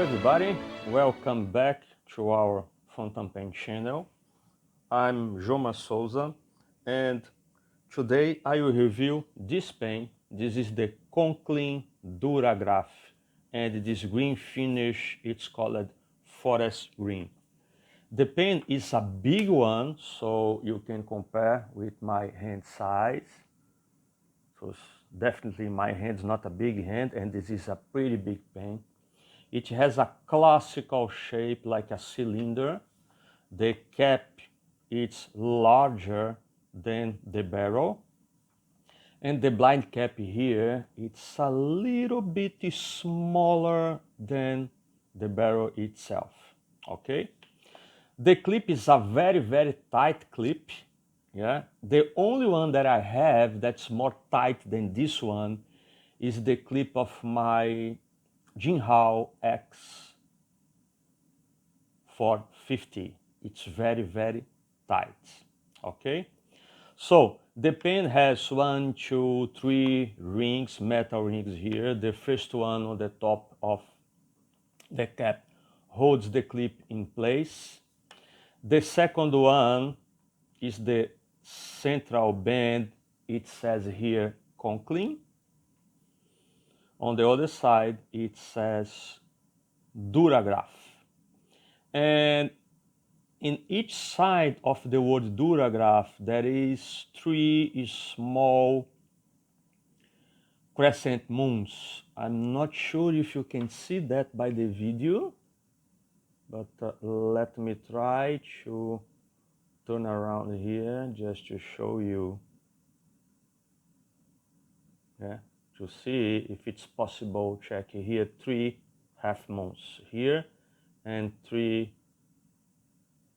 everybody, welcome back to our Fountain Pen channel. I'm Joma Souza, and today I will review this pen. This is the Conklin Duragraph, and this green finish, it's called Forest Green. The pen is a big one, so you can compare with my hand size. So definitely my hand's not a big hand, and this is a pretty big pen. It has a classical shape like a cylinder. The cap is larger than the barrel. And the blind cap here, it's a little bit smaller than the barrel itself, okay? The clip is a very tight clip, yeah? The only one that I have that's more tight than this one is the clip of my Jinhao X 450. It's very tight, okay? So the pen has 1, 2, 3 rings, metal rings here. The first one on the top of the cap holds the clip in place. The second one is the central band. It says here Conklin. On the other side, it says Duragraph. And in each side of the word Duragraph, there is 3 small crescent moons. I'm not sure if you can see that by the video, but let me try to turn around here just to show you, yeah, to see if it's possible. Check here, 3 half moons here and 3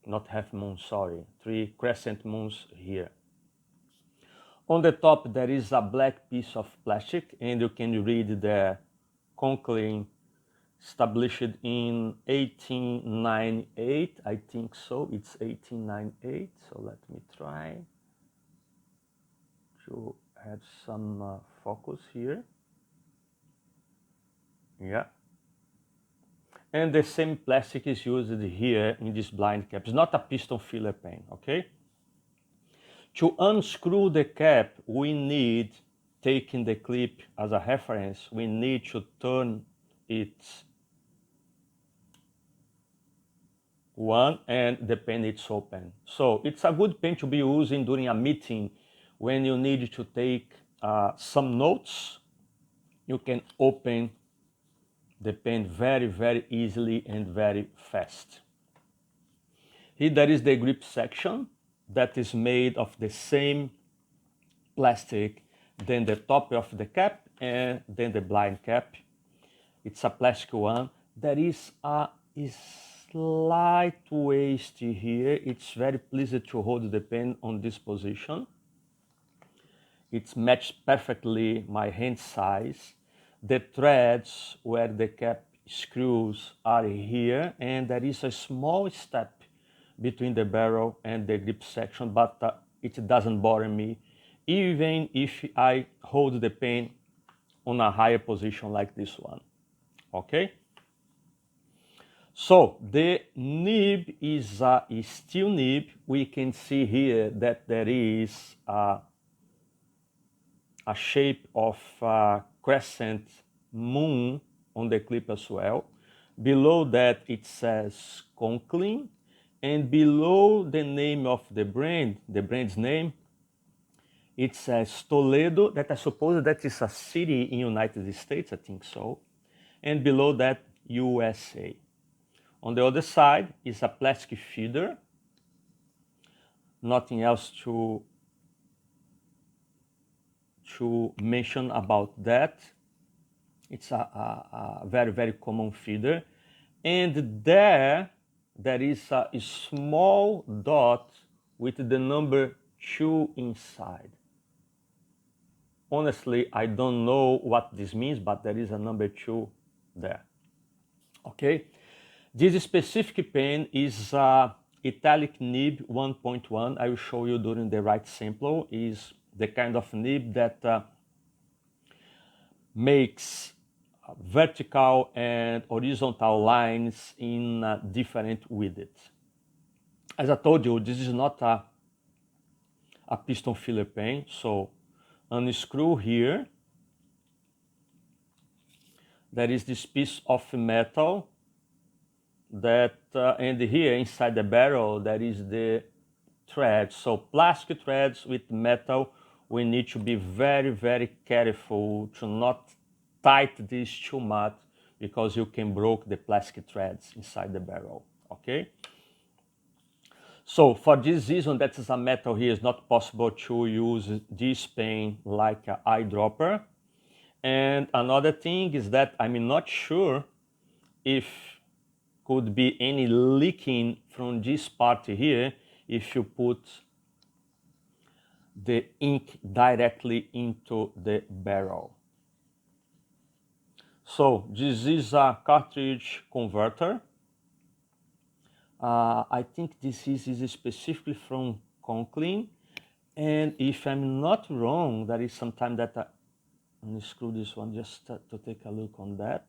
not half moon, sorry, 3 crescent moons here. On the top there is a black piece of plastic, and you can read the Conklin, established in 1898, I think so, it's 1898, so let me try to have some focus here, yeah. And the same plastic is used here in this blind cap. It's not a piston filler pen, okay? To unscrew the cap, we need, taking the clip as a reference, we need to turn it one and the pen is open. So it's a good pen to be using during a meeting when you need to take some notes. You can open the pen very easily and very fast. Here there is the grip section that is made of the same plastic than the top of the cap and then the blind cap. It's a plastic one. There is a slight waist here. It's very pleasant to hold the pen on this position. It's matched perfectly my hand size. The threads where the cap screws are here, and there is a small step between the barrel and the grip section, but it doesn't bother me, even if I hold the pen on a higher position like this one, okay? So the nib is a steel nib. We can see here that there is a shape of a crescent moon on the clip as well. Below that it says Conklin, and below the name of the brand's name, it says Toledo, that I suppose that is a city in United States, I think so, and below that USA. On the other side is a plastic feeder, nothing else to mention about that. It's a very common feeder. And there is a small dot with the number 2 inside. Honestly, I don't know what this means, but there is a number 2 there, okay? This specific pen is italic nib 1.1. I will show you during the right sample. Is the kind of nib that makes vertical and horizontal lines in different widths. As I told you, this is not a piston filler pen, so unscrew here. There is this piece of metal that, and here inside the barrel, there is the threads. So plastic threads with metal, we need to be very, very careful to not tight this too much because you can break the plastic threads inside the barrel, okay? So for this reason, that is a metal here, it's not possible to use this pen like an eyedropper. And another thing is that I'm not sure if could be any leaking from this part here if you put the ink directly into the barrel. So this is a cartridge converter. I think this is specifically from Conklin, and if I'm not wrong, there is some time that I unscrew this one just to take a look on that.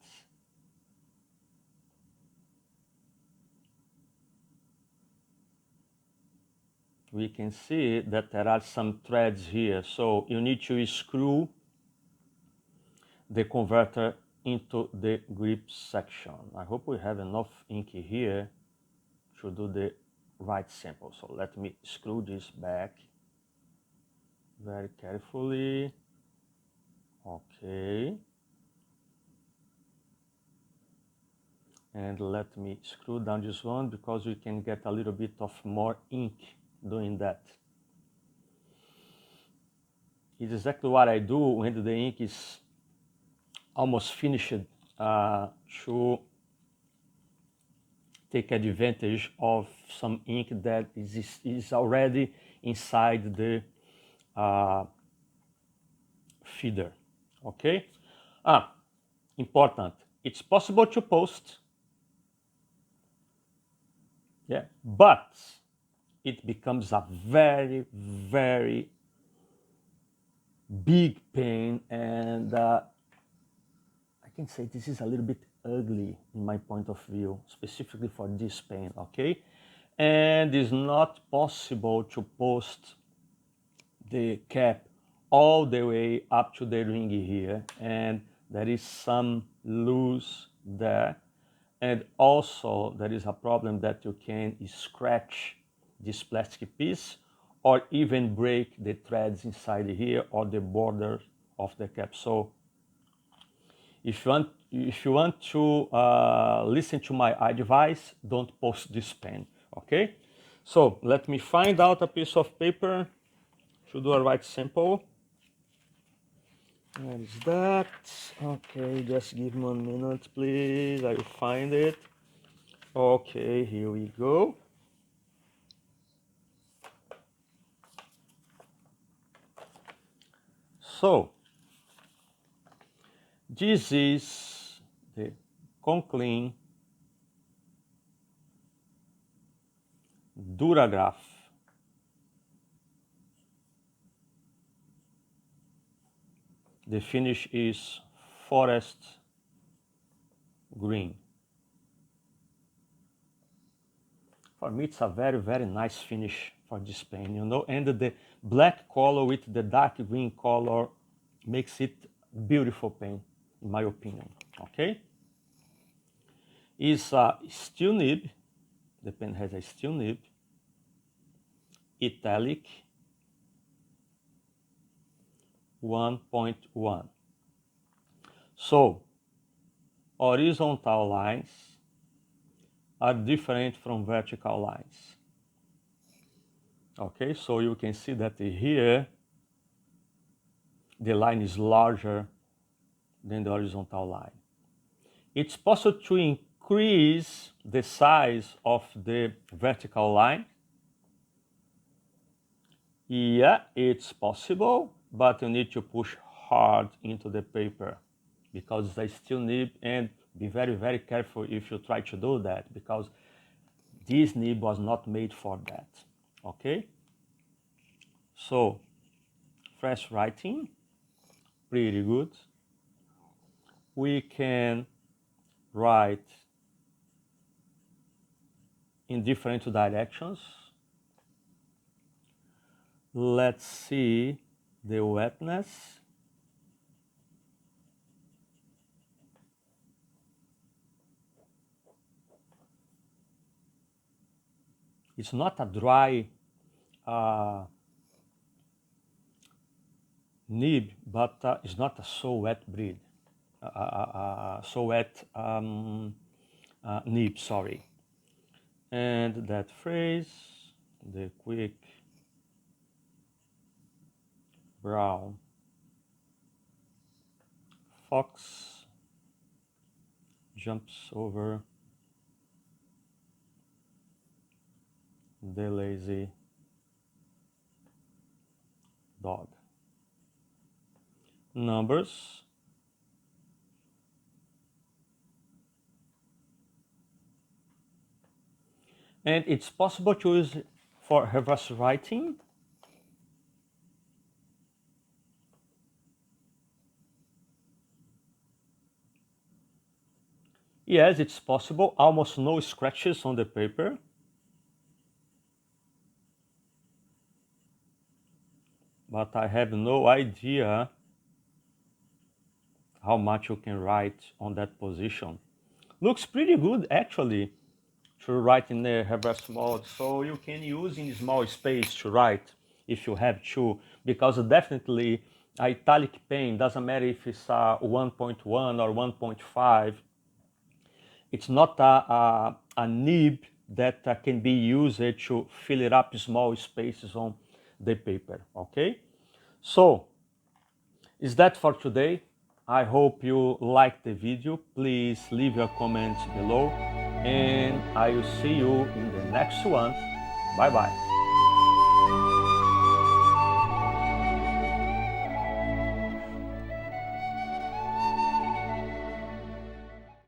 We can see that there are some threads here, so you need to screw the converter into the grip section. I hope we have enough ink here to do the right sample. So let me screw this back very carefully. Okay. And let me screw down this one because we can get a little bit of more ink doing that. It's exactly what I do when the ink is almost finished to take advantage of some ink that is already inside the feeder, okay? Important, it's possible to post, yeah, but it becomes a very, very big pen, and I can say this is a little bit ugly in my point of view, specifically for this pen, okay? And it's not possible to post the cap all the way up to the ring here, and there is some loose there, and also there is a problem that you can scratch this plastic piece or even break the threads inside here or the border of the cap. So if you want to listen to my advice, don't post this pen, okay? So let me find out a piece of paper to do a right sample. Where is that? Okay, just give me 1 minute, please. I will find it. Okay, here we go. So, this is the Conklin Duragraph. The finish is forest green. For me, it's a very, very nice finish for this pen, you know, and the black color with the dark green color makes it beautiful pen, in my opinion, okay? It's a steel nib, the pen has a steel nib, italic, 1.1. So, horizontal lines are different from vertical lines. Okay, so you can see that here the line is larger than the horizontal line. It's possible to increase the size of the vertical line. Yeah, it's possible, but you need to push hard into the paper because it's a steel nib, and be very, very careful if you try to do that because this nib was not made for that, okay? So, fresh writing, pretty good. we can write in different directions. Let's see the wetness. It's not a dry nib, but it's not a so wet breed. So wet nib, sorry. And that phrase, the quick brown fox jumps over the lazy dog. Numbers. And it's possible to use for reverse writing. Yes, it's possible. Almost no scratches on the paper. But I have no idea how much you can write on that position. Looks pretty good actually to write in the reverse mode, so you can use in small space to write if you have to, because definitely italic pen, doesn't matter if it's 1.1 or 1.5, it's not a nib that can be used to fill it up small spaces on the paper, okay? So, is that for today? I hope you liked the video. Please leave your comments below and I will see you in the next one. Bye bye.